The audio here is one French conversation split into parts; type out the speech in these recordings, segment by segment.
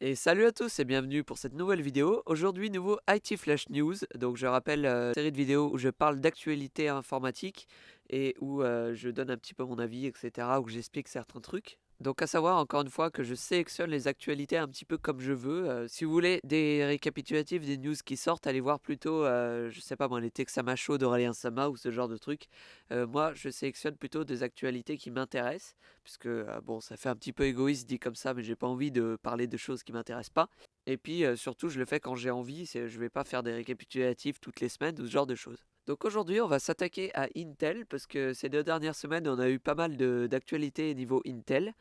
Et salut à tous et bienvenue pour cette nouvelle vidéo. Aujourd'hui, nouveau IT Flash News. Donc, je rappelle une série de vidéos où je parle d'actualité informatique et où je donne un petit peu mon avis, etc. Où j'explique certains trucs. Donc, à savoir, encore une fois, que je sélectionne les actualités un petit peu comme je veux. Si vous voulez des récapitulatifs des news qui sortent, allez voir plutôt, je sais pas moi, les Texama Show d'Aurélien Sama ou ce genre de trucs. Moi, je sélectionne plutôt des actualités qui m'intéressent puisque bon, ça fait un petit peu égoïste dit comme ça, mais j'ai pas envie de parler de choses qui m'intéressent pas. Et puis surtout, je le fais quand j'ai envie, je vais pas faire des récapitulatifs toutes les semaines ou ce genre de choses. Donc aujourd'hui, on va s'attaquer à Intel parce que ces 2 dernières semaines, on a eu pas mal d'actualités niveau Intel.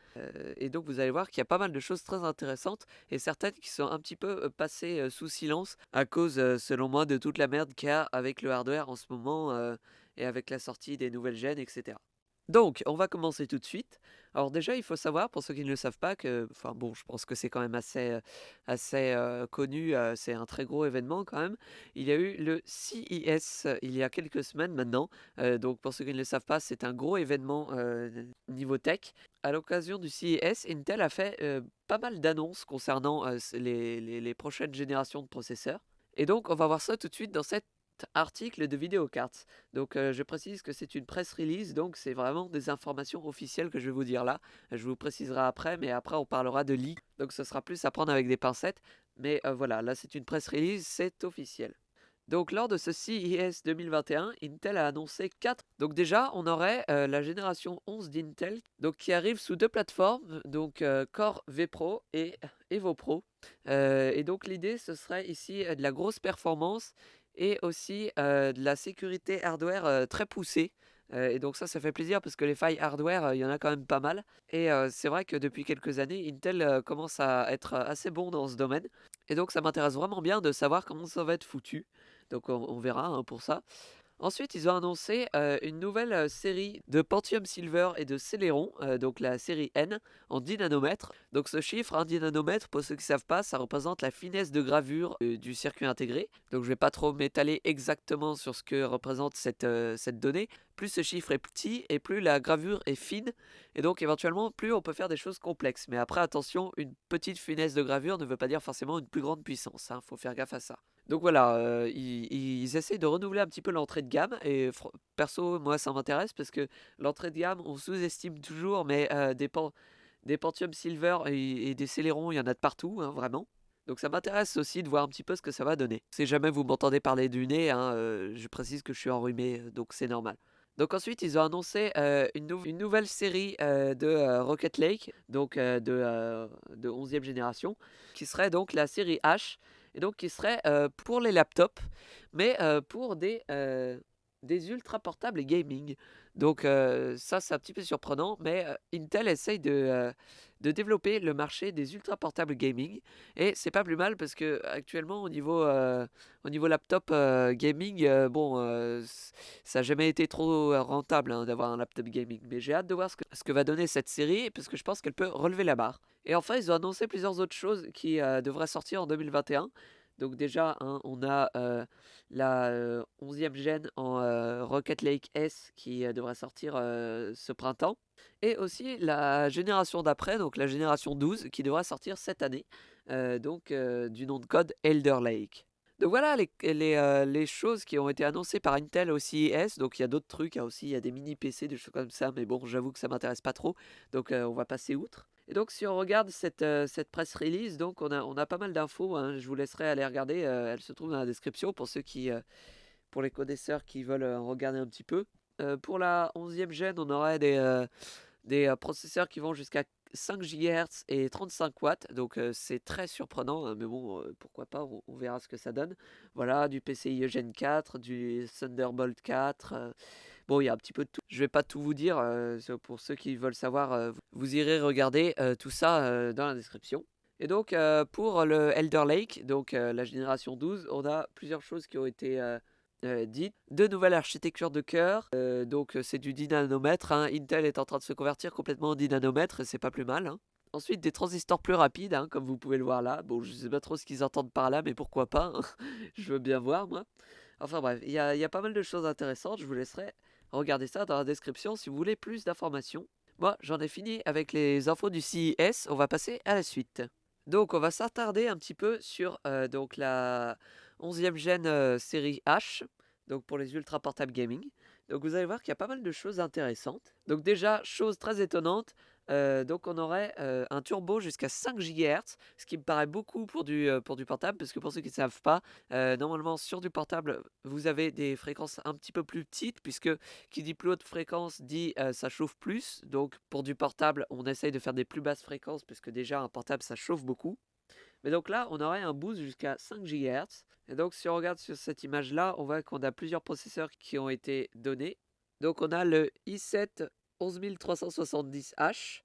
Et donc vous allez voir qu'il y a pas mal de choses très intéressantes et certaines qui sont un petit peu passées sous silence à cause, selon moi, de toute la merde qu'il y a avec le hardware en ce moment et avec la sortie des nouvelles gènes, etc. Donc, on va commencer tout de suite. Alors déjà, il faut savoir, pour ceux qui ne le savent pas, que, enfin bon, je pense que c'est quand même assez connu, c'est un très gros événement quand même. Il y a eu le CES il y a quelques semaines maintenant. Donc pour ceux qui ne le savent pas, c'est un gros événement niveau tech. À l'occasion du CES, Intel a fait pas mal d'annonces concernant les prochaines générations de processeurs. Et donc, on va voir ça tout de suite dans cette article de Videocards. Donc je précise que c'est une press release, donc c'est vraiment des informations officielles que je vais vous dire là. Je vous préciserai après, mais après on parlera de leak, donc ce sera plus à prendre avec des pincettes. Mais voilà, là c'est une press release, c'est officiel. Donc lors de ce CES 2021, Intel a annoncé 4. Donc déjà, on aurait la génération 11 d'Intel, donc qui arrive sous 2 plateformes, donc Core V Pro et Evo Pro. Et donc l'idée, ce serait ici de la grosse performance et aussi de la sécurité hardware très poussée. Et donc ça fait plaisir parce que les failles hardware, il y en a quand même pas mal. Et c'est vrai que depuis quelques années, Intel commence à être assez bon dans ce domaine. Et donc ça m'intéresse vraiment bien de savoir comment ça va être foutu. Donc on verra hein, pour ça. Ensuite, ils ont annoncé une nouvelle série de Pentium Silver et de Celeron, donc la série N, en 10 nanomètres. Donc ce chiffre, 10 nanomètres, pour ceux qui ne savent pas, ça représente la finesse de gravure du circuit intégré. Donc je ne vais pas trop m'étaler exactement sur ce que représente cette donnée. Plus ce chiffre est petit et plus la gravure est fine. Et donc éventuellement, plus on peut faire des choses complexes. Mais après, attention, une petite finesse de gravure ne veut pas dire forcément une plus grande puissance. Il faut faire gaffe à ça. Donc voilà, ils essayent de renouveler un petit peu l'entrée de gamme et perso, moi ça m'intéresse parce que l'entrée de gamme, on sous-estime toujours, mais des Pentium Silver et des Celeron, il y en a de partout, hein, vraiment. Donc ça m'intéresse aussi de voir un petit peu ce que ça va donner. Si jamais vous m'entendez parler du nez, hein, je précise que je suis enrhumé, donc c'est normal. Donc ensuite, ils ont annoncé une nouvelle série de Rocket Lake, donc de 11e génération, qui serait donc la série H, et donc qui serait pour les laptops, mais pour des ultra portables et gaming. Donc ça, c'est un petit peu surprenant, mais Intel essaye de développer le marché des ultra portables gaming, et c'est pas plus mal parce que actuellement au niveau laptop gaming, bon, ça n'a jamais été trop rentable hein, d'avoir un laptop gaming, mais j'ai hâte de voir ce que va donner cette série parce que je pense qu'elle peut relever la barre. Et enfin, ils ont annoncé plusieurs autres choses qui devraient sortir en 2021. Donc déjà, hein, on a la 11e gène en Rocket Lake S qui devrait sortir ce printemps. Et aussi la génération d'après, donc la génération 12, qui devra sortir cette année, du nom de code Elder Lake. Donc voilà les choses qui ont été annoncées par Intel au CES. Donc il y a d'autres trucs, il y a des mini PC, des choses comme ça, mais bon, j'avoue que ça m'intéresse pas trop, donc on va passer outre. Et donc si on regarde cette press release, donc on a pas mal d'infos, hein, je vous laisserai aller regarder, elle se trouve dans la description pour pour les connaisseurs qui veulent regarder un petit peu. Pour la 11e gène, on aurait des processeurs qui vont jusqu'à 5 GHz et 35 watts, donc c'est très surprenant, hein, mais bon, pourquoi pas, on verra ce que ça donne. Voilà, du PCIe Gen 4, du Thunderbolt 4, bon, il y a un petit peu de tout. Je vais pas tout vous dire, pour ceux qui veulent savoir, vous irez regarder tout ça dans la description. Et donc, pour le Elder Lake, donc la génération 12, on a plusieurs choses qui ont été dites. De nouvelles architectures de cœur, donc c'est du 10 nanomètres. Hein. Intel est en train de se convertir complètement en 10 nanomètres et c'est pas plus mal. Hein. Ensuite, des transistors plus rapides, hein, comme vous pouvez le voir là. Bon, je sais pas trop ce qu'ils entendent par là, mais pourquoi pas. Hein. Je veux bien voir, moi. Enfin bref, il y a pas mal de choses intéressantes. Je vous laisserai regarder ça dans la description si vous voulez plus d'informations. Moi, j'en ai fini avec les infos du CES. On va passer à la suite. Donc on va s'attarder un petit peu sur donc la 11e gêne série H, donc pour les ultra portables gaming. Donc vous allez voir qu'il y a pas mal de choses intéressantes. Donc déjà, chose très étonnante, donc on aurait un turbo jusqu'à 5 GHz, ce qui me paraît beaucoup pour du portable, parce que pour ceux qui ne savent pas, normalement sur du portable, vous avez des fréquences un petit peu plus petites, puisque qui dit plus haute fréquence dit ça chauffe plus. Donc pour du portable, on essaye de faire des plus basses fréquences, puisque déjà un portable ça chauffe beaucoup. Mais donc là, on aurait un boost jusqu'à 5 GHz. Et donc si on regarde sur cette image-là, on voit qu'on a plusieurs processeurs qui ont été donnés. Donc on a le i7 11370H,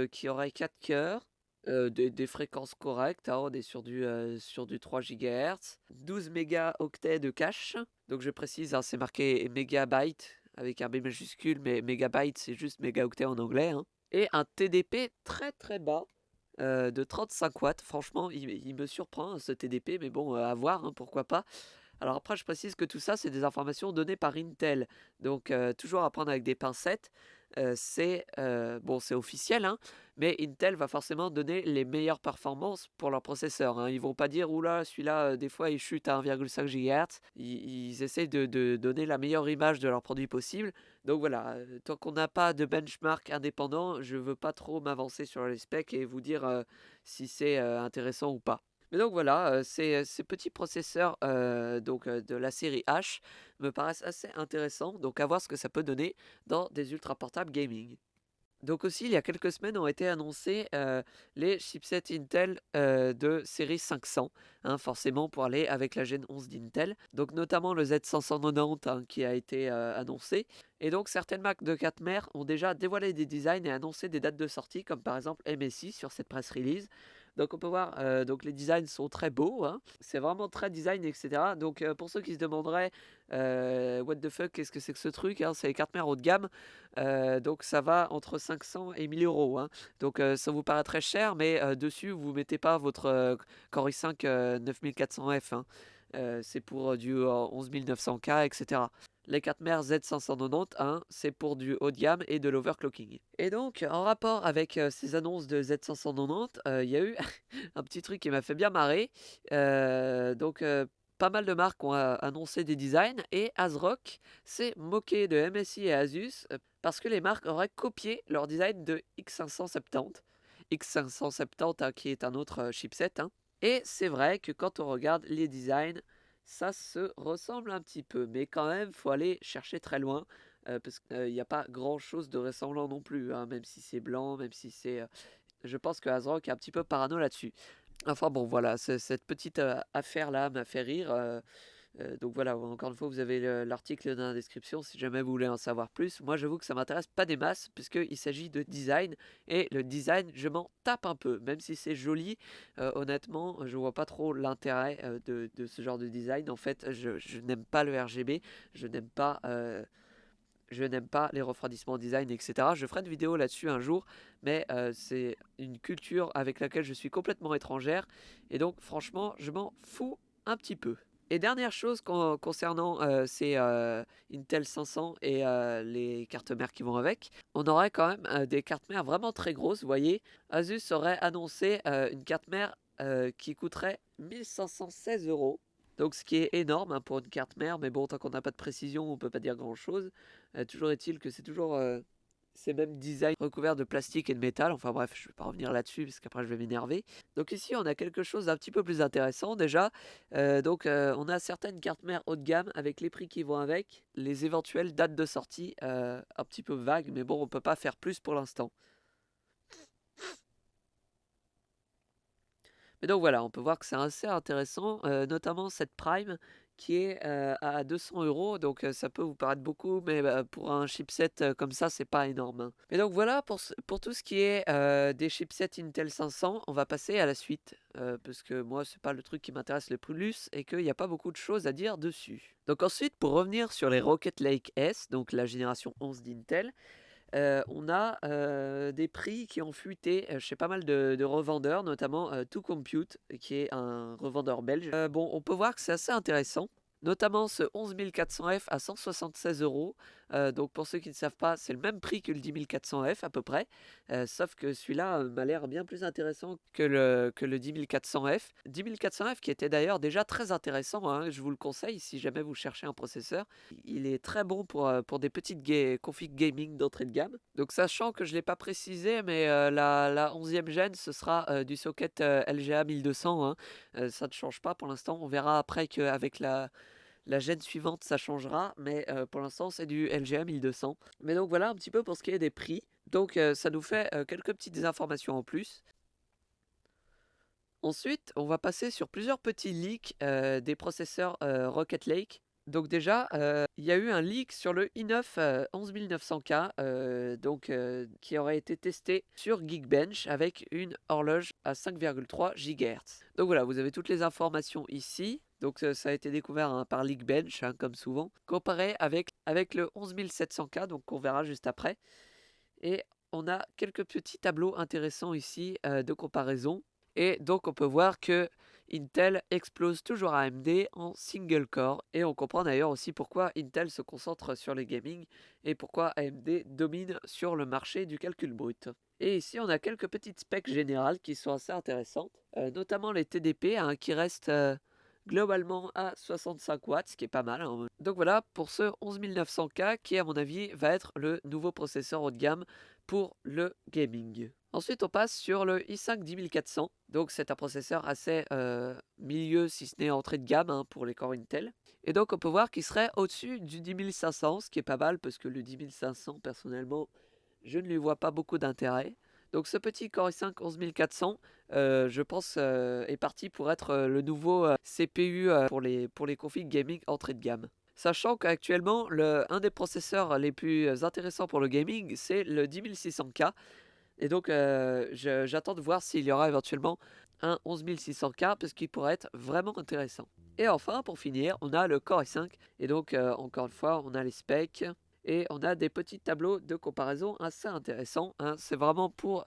qui aurait 4 cœurs, des fréquences correctes, hein, on est sur du 3 GHz, 12 mégaoctets de cache. Donc je précise, hein, c'est marqué mégabyte avec un B majuscule, mais mégabyte c'est juste mégaoctet en anglais, hein. Et un TDP très très bas, de 35 watts. Franchement, il me surprend, hein, ce TDP, mais bon, à voir, hein, pourquoi pas. Alors après, je précise que tout ça, c'est des informations données par Intel. Donc toujours à prendre avec des pincettes. Bon, c'est officiel, hein, mais Intel va forcément donner les meilleures performances pour leur processeur, hein. Ils vont pas dire, oula, celui-là, des fois, il chute à 1,5 GHz. Ils essayent de donner la meilleure image de leur produit possible. Donc voilà, tant qu'on n'a pas de benchmark indépendant, je veux pas trop m'avancer sur les specs et vous dire si c'est intéressant ou pas. Mais donc voilà, ces petits processeurs de la série H me paraissent assez intéressants, donc à voir ce que ça peut donner dans des ultra portables gaming. Donc aussi, il y a quelques semaines ont été annoncés les chipsets Intel de série 500, hein, forcément pour aller avec la Gen 11 d'Intel. Donc notamment le Z590, hein, qui a été annoncé. Et donc certaines marques de 4 mers ont déjà dévoilé des designs et annoncé des dates de sortie, comme par exemple MSI sur cette press release. Donc on peut voir, donc les designs sont très beaux, hein. C'est vraiment très design, etc. Donc pour ceux qui se demanderaient, what the fuck, qu'est-ce que c'est que ce truc, hein, c'est les cartes mères haut de gamme. Donc ça va entre 500 et 1000 euros, hein. Donc ça vous paraît très cher, mais dessus vous mettez pas votre Core i5 9400F, hein. C'est pour du 11900K, etc. Les cartes mères Z590, hein, c'est pour du haut de gamme et de l'overclocking. Et donc, en rapport avec ces annonces de Z590, il y a eu un petit truc qui m'a fait bien marrer. Pas mal de marques ont annoncé des designs et ASRock s'est moqué de MSI et Asus parce que les marques auraient copié leur design de X570. X570, hein, qui est un autre chipset, hein. Et c'est vrai que quand on regarde les designs, ça se ressemble un petit peu. Mais quand même, il faut aller chercher très loin. Parce qu'il n'y a pas grand chose de ressemblant non plus, hein, même si c'est blanc, même si c'est. Je pense que ASRock est un petit peu parano là-dessus. Enfin bon, voilà, cette petite affaire-là m'a fait rire. Donc voilà, encore une fois, vous avez l'article dans la description si jamais vous voulez en savoir plus. Moi, j'avoue que ça m'intéresse pas des masses, puisqu'il s'agit de design. Et le design, je m'en tape un peu. Même si c'est joli, honnêtement, je vois pas trop l'intérêt de ce genre de design. En fait, je n'aime pas le RGB, je n'aime pas. Je n'aime pas les refroidissements design, etc. Je ferai une vidéo là-dessus un jour, mais c'est une culture avec laquelle je suis complètement étrangère. Et donc, franchement, je m'en fous un petit peu. Et dernière chose concernant ces Intel 500 et les cartes mères qui vont avec, on aurait quand même des cartes mères vraiment très grosses. Vous voyez, Asus aurait annoncé une carte mère qui coûterait 1516 euros. Donc ce qui est énorme, hein, pour une carte mère, mais bon, tant qu'on n'a pas de précision, on peut pas dire grand-chose. Toujours est-il que c'est toujours ces mêmes designs recouverts de plastique et de métal. Enfin bref, je ne vais pas revenir là-dessus parce qu'après je vais m'énerver. Donc ici, on a quelque chose d'un petit peu plus intéressant déjà. On a certaines cartes mères haut de gamme avec les prix qui vont avec, les éventuelles dates de sortie un petit peu vagues, mais bon, on peut pas faire plus pour l'instant. Mais donc voilà, on peut voir que c'est assez intéressant, notamment cette Prime qui est à 200 euros. Donc ça peut vous paraître beaucoup, mais pour un chipset comme ça, c'est pas énorme, hein. Mais donc voilà pour tout ce qui est des chipsets Intel 500, on va passer à la suite. Parce que moi, c'est pas le truc qui m'intéresse le plus et qu'il n'y a pas beaucoup de choses à dire dessus. Donc ensuite, pour revenir sur les Rocket Lake S, donc la génération 11 d'Intel, on a des prix qui ont fuité chez pas mal de revendeurs, notamment To Compute, qui est un revendeur belge. Bon, on peut voir que c'est assez intéressant. notamment ce 11400F à 176 euros. Donc pour ceux qui ne savent pas, c'est le même prix que le 10400F à peu près, sauf que celui-là m'a l'air bien plus intéressant que le 10400F. 10400F qui était d'ailleurs déjà très intéressant, hein, je vous le conseille si jamais vous cherchez un processeur. Il est très bon pour des petites configs gaming d'entrée de gamme. Donc sachant que je ne l'ai pas précisé, mais la 11e gêne, ce sera du socket LGA 1200. Hein. Ça ne change pas pour l'instant, on verra après qu'avec la gêne suivante, ça changera, mais pour l'instant, c'est du LGA 1200. Mais donc voilà un petit peu pour ce qui est des prix. Donc ça nous fait quelques petites informations en plus. Ensuite, on va passer sur plusieurs petits leaks des processeurs Rocket Lake. Donc déjà, il y a eu un leak sur le i9 11900K qui aurait été testé sur Geekbench avec une horloge à 5,3 GHz. Donc voilà, vous avez toutes les informations ici. Donc ça a été découvert par Geekbench, hein, comme souvent, comparé avec le 11700K, donc qu'on verra juste après. Et on a quelques petits tableaux intéressants ici de comparaison. Et donc on peut voir que Intel explose toujours AMD en single core. Et on comprend d'ailleurs aussi pourquoi Intel se concentre sur les gaming et pourquoi AMD domine sur le marché du calcul brut. Et ici on a quelques petites specs générales qui sont assez intéressantes, notamment les TDP hein, qui restent globalement à 65 watts, ce qui est pas mal. Hein. Donc voilà pour ce 11900K qui à mon avis va être le nouveau processeur haut de gamme pour le gaming. Ensuite on passe sur le i5 10400, donc c'est un processeur assez milieu si ce n'est entrée de gamme hein, pour les corps Intel. Et donc on peut voir qu'il serait au-dessus du 10500, ce qui est pas mal parce que le 10500 personnellement je ne lui vois pas beaucoup d'intérêt. Donc ce petit Core i5 11400, je pense, est parti pour être le nouveau CPU pour les configs gaming entrée de gamme. Sachant qu'actuellement, un des processeurs les plus intéressants pour le gaming, c'est le 10600K. Et donc, j'attends de voir s'il y aura éventuellement un 11600K, parce qu'il pourrait être vraiment intéressant. Et enfin, pour finir, on a le Core i5. Et donc, encore une fois, on a les specs. Et on a des petits tableaux de comparaison assez intéressants. Hein. C'est vraiment pour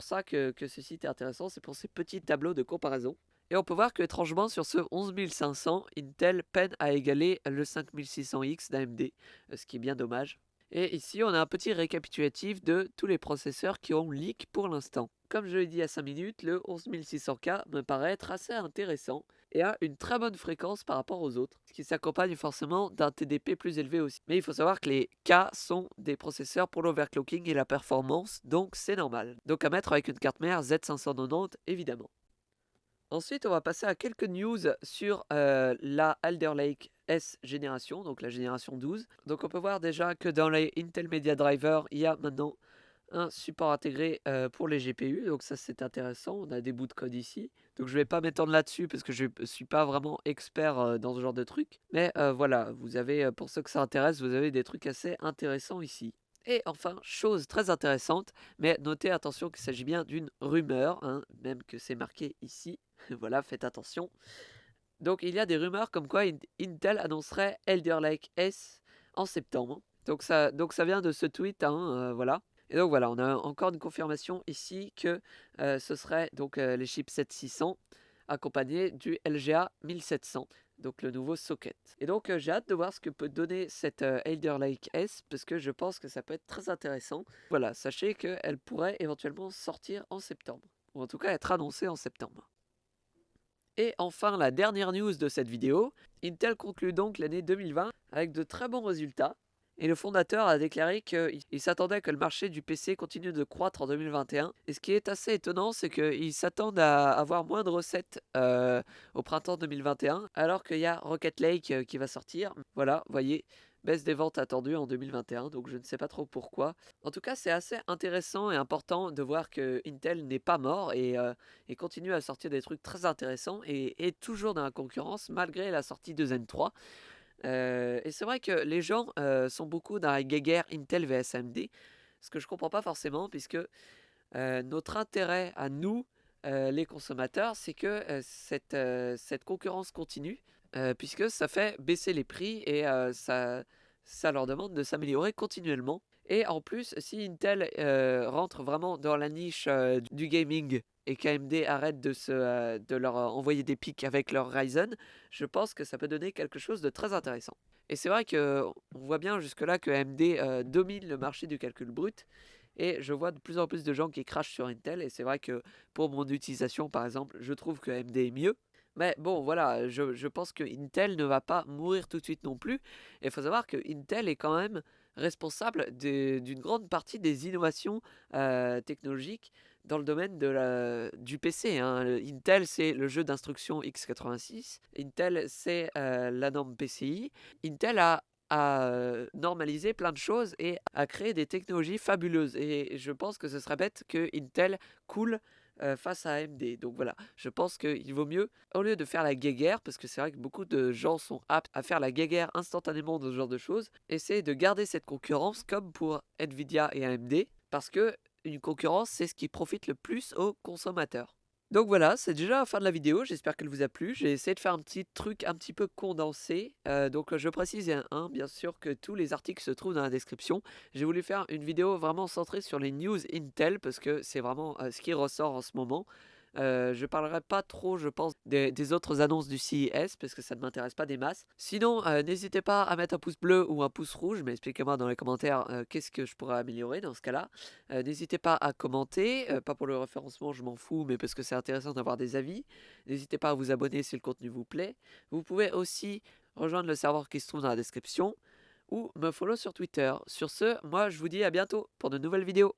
ça que ce site est intéressant. C'est pour ces petits tableaux de comparaison. Et on peut voir que étrangement sur ce 11500, Intel peine à égaler le 5600X d'AMD, ce qui est bien dommage. Et ici on a un petit récapitulatif de tous les processeurs qui ont leak pour l'instant. Comme je l'ai dit à 5 minutes, le 11600K me paraît être assez intéressant et a une très bonne fréquence par rapport aux autres, ce qui s'accompagne forcément d'un TDP plus élevé aussi. Mais il faut savoir que les K sont des processeurs pour l'overclocking et la performance, donc c'est normal. Donc à mettre avec une carte mère Z590 évidemment. Ensuite, on va passer à quelques news sur la Alder Lake S génération, donc la génération 12. Donc on peut voir déjà que dans les Intel Media Driver, il y a maintenant un support intégré pour les GPU, donc ça c'est intéressant, on a des bouts de code ici. Donc je ne vais pas m'étendre là-dessus parce que je ne suis pas vraiment expert dans ce genre de trucs. Mais voilà, vous avez, pour ceux que ça intéresse, vous avez des trucs assez intéressants ici. Et enfin, chose très intéressante, mais notez attention qu'il s'agit bien d'une rumeur, hein, même que c'est marqué ici. Voilà, faites attention. Donc il y a des rumeurs comme quoi Intel annoncerait Alder Lake S en septembre. Donc ça vient de ce tweet, hein, voilà. Et donc voilà, on a encore une confirmation ici que ce serait donc les chipsets 600 accompagnés du LGA 1700, donc le nouveau socket. Et donc j'ai hâte de voir ce que peut donner cette Alder Lake S parce que je pense que ça peut être très intéressant. Voilà, sachez qu'elle pourrait éventuellement sortir en septembre, ou en tout cas être annoncée en septembre. Et enfin, la dernière news de cette vidéo, Intel conclut donc l'année 2020 avec de très bons résultats. Et le fondateur a déclaré qu'il s'attendait que le marché du PC continue de croître en 2021. Et ce qui est assez étonnant, c'est qu'ils s'attendent à avoir moins de recettes au printemps 2021, alors qu'il y a Rocket Lake qui va sortir. Voilà, vous voyez, baisse des ventes attendues en 2021, donc je ne sais pas trop pourquoi. En tout cas, c'est assez intéressant et important de voir que Intel n'est pas mort et continue à sortir des trucs très intéressants et est toujours dans la concurrence malgré la sortie de Zen 3. Et c'est vrai que les gens sont beaucoup dans la guéguerre Intel vs AMD, ce que je comprends pas forcément, puisque notre intérêt à nous, les consommateurs, c'est que cette concurrence continue, puisque ça fait baisser les prix et ça leur demande de s'améliorer continuellement. Et en plus, si Intel rentre vraiment dans la niche du gaming et qu'AMD arrête de leur envoyer des pics avec leur Ryzen, je pense que ça peut donner quelque chose de très intéressant. Et c'est vrai que on voit bien jusque-là que AMD domine le marché du calcul brut. Et je vois de plus en plus de gens qui crachent sur Intel. Et c'est vrai que pour mon utilisation, par exemple, je trouve que AMD est mieux. Mais bon, voilà, je pense que Intel ne va pas mourir tout de suite non plus. Et il faut savoir que Intel est quand même responsable d'une grande partie des innovations technologiques dans le domaine du PC, hein. Intel, c'est le jeu d'instruction x86. Intel, c'est la norme PCI. Intel a normalisé plein de choses et a créé des technologies fabuleuses. Et je pense que ce serait bête que Intel coule face à AMD. Donc voilà, je pense qu'il vaut mieux, au lieu de faire la guéguerre, parce que c'est vrai que beaucoup de gens sont aptes à faire la guéguerre instantanément dans ce genre de choses, essayer de garder cette concurrence comme pour Nvidia et AMD, parce que une concurrence, c'est ce qui profite le plus aux consommateurs. Donc voilà, c'est déjà la fin de la vidéo, j'espère qu'elle vous a plu. J'ai essayé de faire un petit truc un petit peu condensé. Donc je précise bien sûr que tous les articles se trouvent dans la description. J'ai voulu faire une vidéo vraiment centrée sur les news Intel parce que c'est vraiment ce qui ressort en ce moment. Je parlerai pas trop, je pense, des autres annonces du CES parce que ça ne m'intéresse pas des masses. Sinon, n'hésitez pas à mettre un pouce bleu ou un pouce rouge, mais expliquez-moi dans les commentaires qu'est-ce que je pourrais améliorer dans ce cas-là. N'hésitez pas à commenter, pas pour le référencement, je m'en fous, mais parce que c'est intéressant d'avoir des avis. N'hésitez pas à vous abonner si le contenu vous plaît. Vous pouvez aussi rejoindre le serveur qui se trouve dans la description ou me follow sur Twitter. Sur ce, moi je vous dis à bientôt pour de nouvelles vidéos.